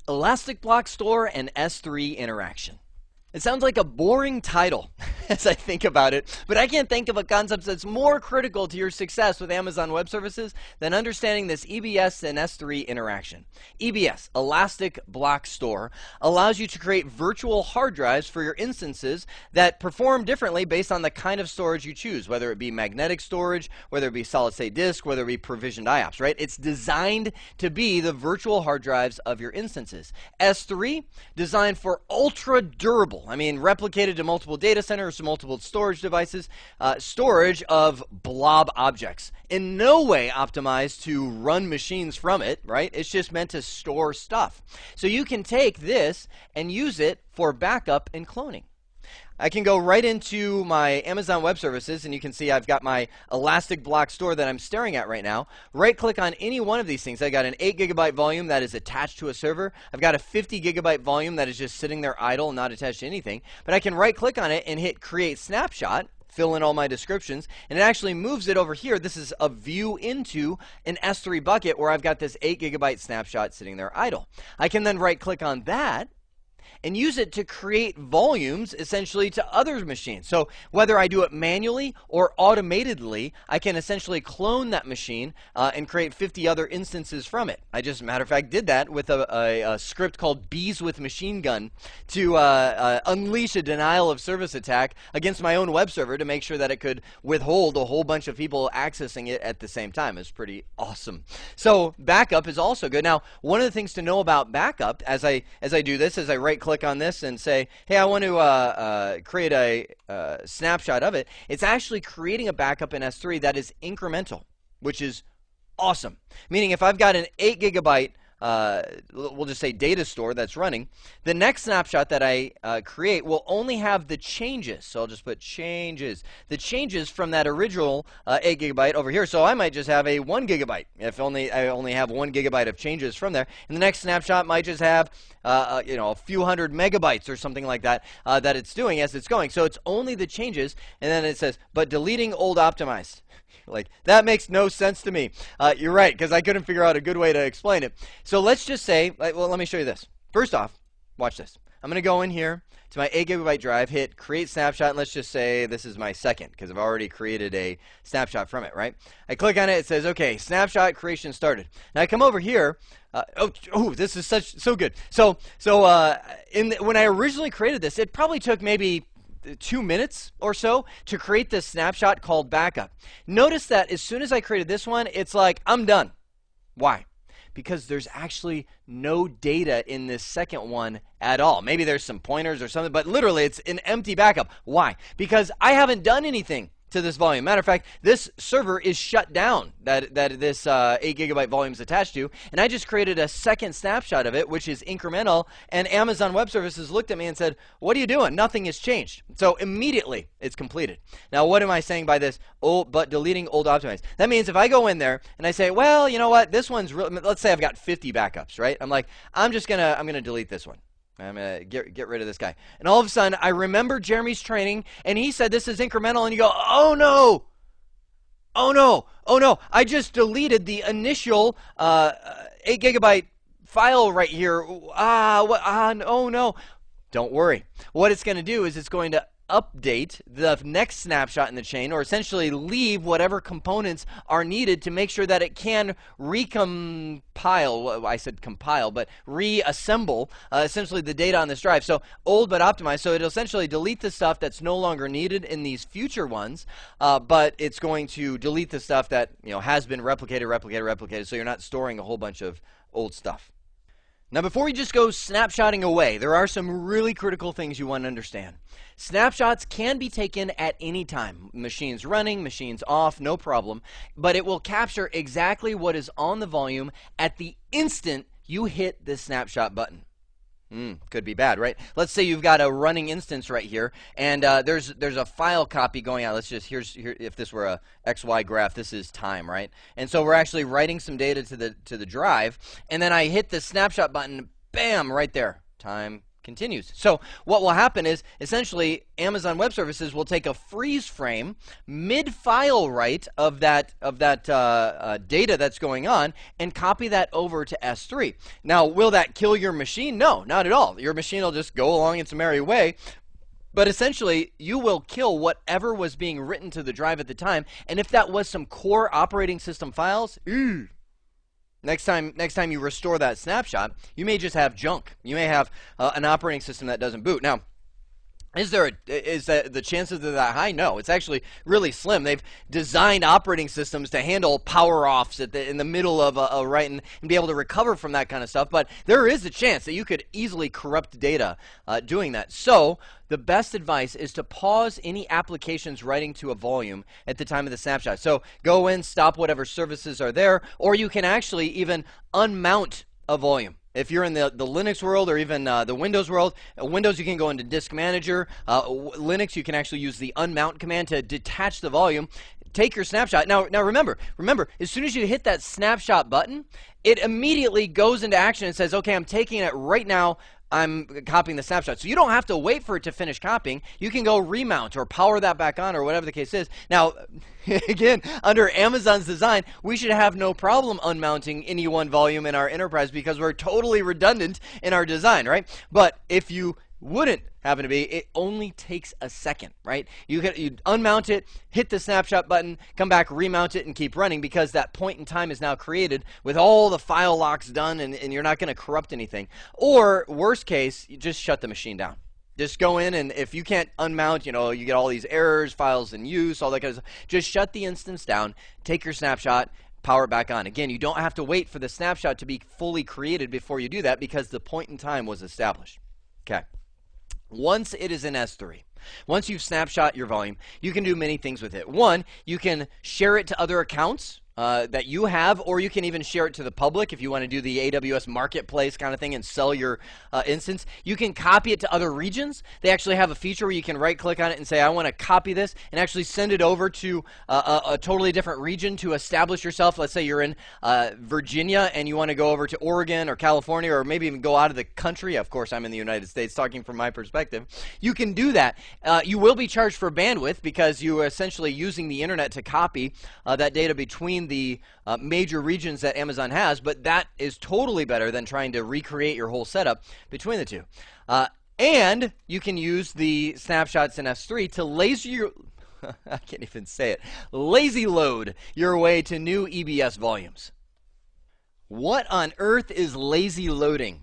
Elastic Block Store and S3 interaction. It sounds like a boring title as I think about it, but I can't think of a concept that's more critical to your success with Amazon Web Services than understanding this EBS and S3 interaction. EBS, Elastic Block Store, allows you to create virtual hard drives for your instances that perform differently based on the kind of storage you choose, whether it be magnetic storage, whether it be solid-state disk, whether it be provisioned IOPS, right? It's designed to be the virtual hard drives of your instances. S3, designed for ultra durable, replicated to multiple data centers, to multiple storage devices, storage of blob objects. In no way optimized to run machines from it, right? It's just meant to store stuff. So you can take this and use it for backup and cloning. I can go right into my Amazon Web Services, and you can see I've got my Elastic Block Store that I'm staring at right now. Right-click on any one of these things. I've got an 8 GB volume that is attached to a server. I've got a 50 GB volume that is just sitting there idle, not attached to anything. But I can right-click on it and hit Create Snapshot, fill in all my descriptions, and it actually moves it over here. This is a view into an S3 bucket where I've got this 8 GB snapshot sitting there idle. I can then right-click on that and use it to create volumes essentially to other machines. So whether I do it manually or automatedly, I can essentially clone that machine and create 50 other instances from it. I just, matter of fact, did that with a script called Bees with Machine Gun to unleash a denial of service attack against my own web server to make sure that it could withhold a whole bunch of people accessing it at the same time. It's pretty awesome. So backup is also good. Now, one of the things to know about backup as I do this, as I right-click on this and say, hey, I want to create a snapshot of it, it's actually creating a backup in S3 that is incremental, which is awesome. Meaning if I've got an 8 GB we'll just say data store that's running, the next snapshot that I create will only have the changes. So I'll just put changes. The changes from that original 8 GB over here. So I might just have a 1 GB if I only have 1 GB of changes from there. And the next snapshot might just have a few hundred megabytes or something like that that it's doing as it's going. So it's only the changes, and then it says, but deleting old optimized. Like, that makes no sense to me. You're right, because I couldn't figure out a good way to explain it. So let's just say, well, let me show you this. First off, watch this. I'm going to go in here to my 8 GB drive, hit Create Snapshot, and let's just say this is my second, because I've already created a snapshot from it, right? I click on it, it says, okay, snapshot creation started. Now I come over here. This is so good. So when I originally created this, it probably took maybe 2 minutes or so to create this snapshot called backup. Notice that as soon as I created this one, it's like, I'm done. Why? Because there's actually no data in this second one at all. Maybe there's some pointers or something, but literally it's an empty backup. Why? Because I haven't done anything to this volume. Matter of fact, this server is shut down that this 8 GB volume is attached to, and I just created a second snapshot of it, which is incremental, and Amazon Web Services looked at me and said, what are you doing? Nothing has changed. So immediately it's completed. Now what am I saying by this? Oh, but deleting old optimized. That means if I go in there and I say, well, you know what, this one's real, let's say I've got 50 backups, right? I'm like, I'm gonna delete this one. I'm going to get rid of this guy. And all of a sudden, I remember Jeremy's training, and he said this is incremental, and you go, oh no, oh no, oh no. I just deleted the initial 8 GB file right here. Oh no. Don't worry. What it's going to do is it's going to update the next snapshot in the chain, or essentially leave whatever components are needed to make sure that it can recompile, well, I said compile, but reassemble essentially the data on this drive. So old but optimized, so it'll essentially delete the stuff that's no longer needed in these future ones, but it's going to delete the stuff that has been replicated, so you're not storing a whole bunch of old stuff. Now, before we just go snapshotting away, there are some really critical things you want to understand. Snapshots can be taken at any time. Machines running, machines off, no problem. But it will capture exactly what is on the volume at the instant you hit the snapshot button. Could be bad, right? Let's say you've got a running instance right here, and there's a file copy going out. Let's just here if this were a XY graph, this is time, right? And so we're actually writing some data to the drive, and then I hit the snapshot button, bam, right there. Time continues. So what will happen is essentially Amazon Web Services will take a freeze frame mid-file write of that data that's going on and copy that over to S3. Now, will that kill your machine? No, not at all. Your machine will just go along its merry way. But essentially, you will kill whatever was being written to the drive at the time. And if that was some core operating system files, next time you restore that snapshot, you may just have junk. You may have an operating system that doesn't boot. Now, is the chances of that high? No, it's actually really slim. They've designed operating systems to handle power offs in the middle of a write and be able to recover from that kind of stuff. But there is a chance that you could easily corrupt data doing that. So the best advice is to pause any applications writing to a volume at the time of the snapshot. So go in, stop whatever services are there, or you can actually even unmount a volume. If you're in the Linux world or even the Windows world, Windows you can go into Disk Manager. Linux you can actually use the unmount command to detach the volume. Take your snapshot. Now remember, as soon as you hit that snapshot button, it immediately goes into action and says, okay, I'm taking it right now. I'm copying the snapshot. So you don't have to wait for it to finish copying. You can go remount or power that back on or whatever the case is. Now, again, under Amazon's design, we should have no problem unmounting any one volume in our enterprise because we're totally redundant in our design, right? But if you wouldn't happen to be, it only takes a second, right? You unmount it, hit the snapshot button, come back, remount it, and keep running because that point in time is now created with all the file locks done and you're not going to corrupt anything. Or, worst case, you just shut the machine down. Just go in, and if you can't unmount, you get all these errors, files in use, all that kind of stuff. Just shut the instance down, take your snapshot, power it back on. Again, you don't have to wait for the snapshot to be fully created before you do that because the point in time was established. Okay. Once it is in S3, once you've snapshot your volume, you can do many things with it. One, you can share it to other accounts that you have, or you can even share it to the public if you want to do the AWS marketplace kind of thing and sell your instance. You can copy it to other regions. They actually have a feature where you can right-click on it and say, I want to copy this, and actually send it over to a totally different region to establish yourself. Let's say you're in Virginia and you want to go over to Oregon or California or maybe even go out of the country. Of course, I'm in the United States talking from my perspective. You can do that. You will be charged for bandwidth because you are essentially using the internet to copy that data between the major regions that Amazon has, but that is totally better than trying to recreate your whole setup between the two. And you can use the snapshots in S3 to I can't even say it, lazy load your way to new EBS volumes. What on earth is lazy loading?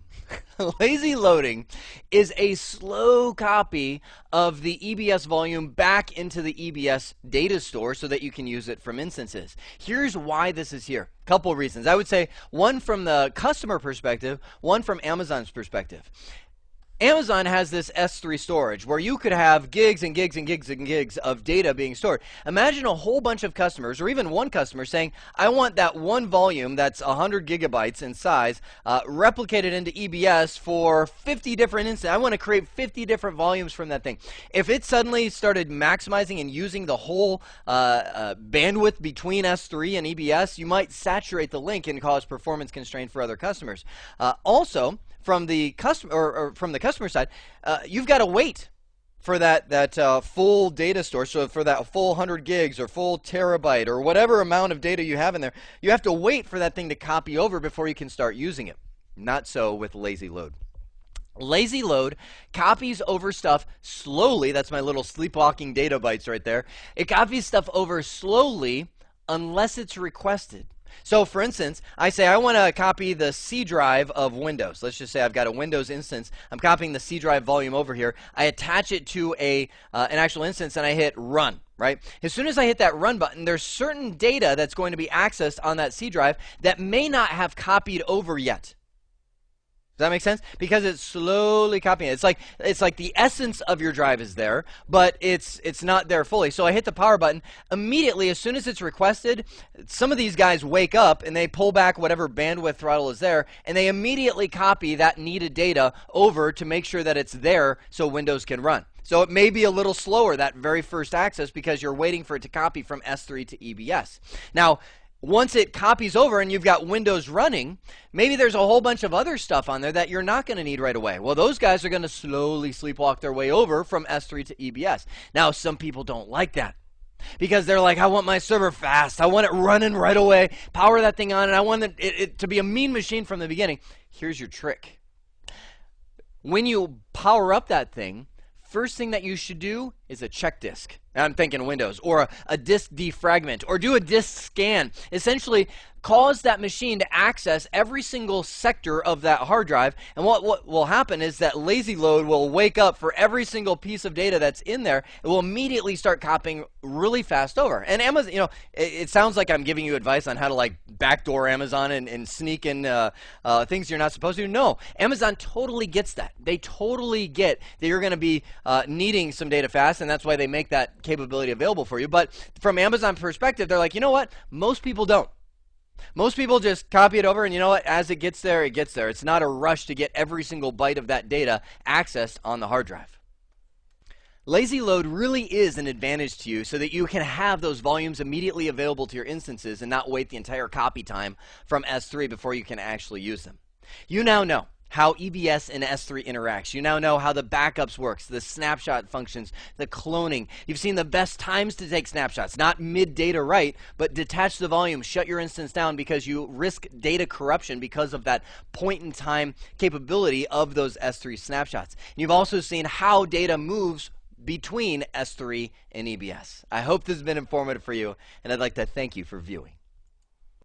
Lazy loading is a slow copy of the EBS volume back into the EBS data store so that you can use it from instances. Here's why this is here. Couple of reasons. I would say one from the customer perspective, one from Amazon's perspective. Amazon has this S3 storage where you could have gigs and gigs and gigs and gigs of data being stored. Imagine a whole bunch of customers, or even one customer, saying, I want that one volume that's 100 gigabytes in size replicated into EBS for 50 different instances. I want to create 50 different volumes from that thing. If it suddenly started maximizing and using the whole bandwidth between S3 and EBS, you might saturate the link and cause performance constraint for other customers. Also, from the customer side, you've got to wait for that full data store. So for that full 100 gigs or full terabyte or whatever amount of data you have in there, you have to wait for that thing to copy over before you can start using it. Not so with lazy load. Lazy load copies over stuff slowly. That's my little sleepwalking data bytes right there. It copies stuff over slowly unless it's requested. So, for instance, I say I want to copy the C drive of Windows. Let's just say I've got a Windows instance. I'm copying the C drive volume over here. I attach it to an actual instance, and I hit Run. Right? As soon as I hit that Run button, there's certain data that's going to be accessed on that C drive that may not have copied over yet. Does that make sense? Because it's slowly copying it. It's like the essence of your drive is there, but it's not there fully. So I hit the power button. Immediately, as soon as it's requested, some of these guys wake up and they pull back whatever bandwidth throttle is there, and they immediately copy that needed data over to make sure that it's there so Windows can run. So it may be a little slower, that very first access, because you're waiting for it to copy from S3 to EBS. Now, once it copies over and you've got Windows running, maybe there's a whole bunch of other stuff on there that you're not going to need right away. Well, those guys are going to slowly sleepwalk their way over from S3 to EBS. Now, some people don't like that because they're like, I want my server fast. I want it running right away. Power that thing on, and I want it to be a mean machine from the beginning. Here's your trick. When you power up that thing, first thing that you should do is a check disk. I'm thinking Windows, or a disk defragment, or do a disk scan. Essentially, cause that machine to access every single sector of that hard drive. And what will happen is that lazy load will wake up for every single piece of data that's in there. It will immediately start copying really fast over. And Amazon, you know, it sounds like I'm giving you advice on how to like backdoor Amazon and sneak in things you're not supposed to. No, Amazon totally gets that. They totally get that you're going to be needing some data fast, and that's why they make that capability available for you. But from Amazon perspective, they're like, you know what? Most people don't. Most people just copy it over, and you know what? As it gets there, it gets there. It's not a rush to get every single byte of that data accessed on the hard drive. Lazy load really is an advantage to you so that you can have those volumes immediately available to your instances and not wait the entire copy time from S3 before you can actually use them. You now know how EBS and S3 interacts. You now know how the backups works, the snapshot functions, the cloning. You've seen the best times to take snapshots, not mid-data write, but detach the volume, shut your instance down because you risk data corruption because of that point-in-time capability of those S3 snapshots. And you've also seen how data moves between S3 and EBS. I hope this has been informative for you, and I'd like to thank you for viewing.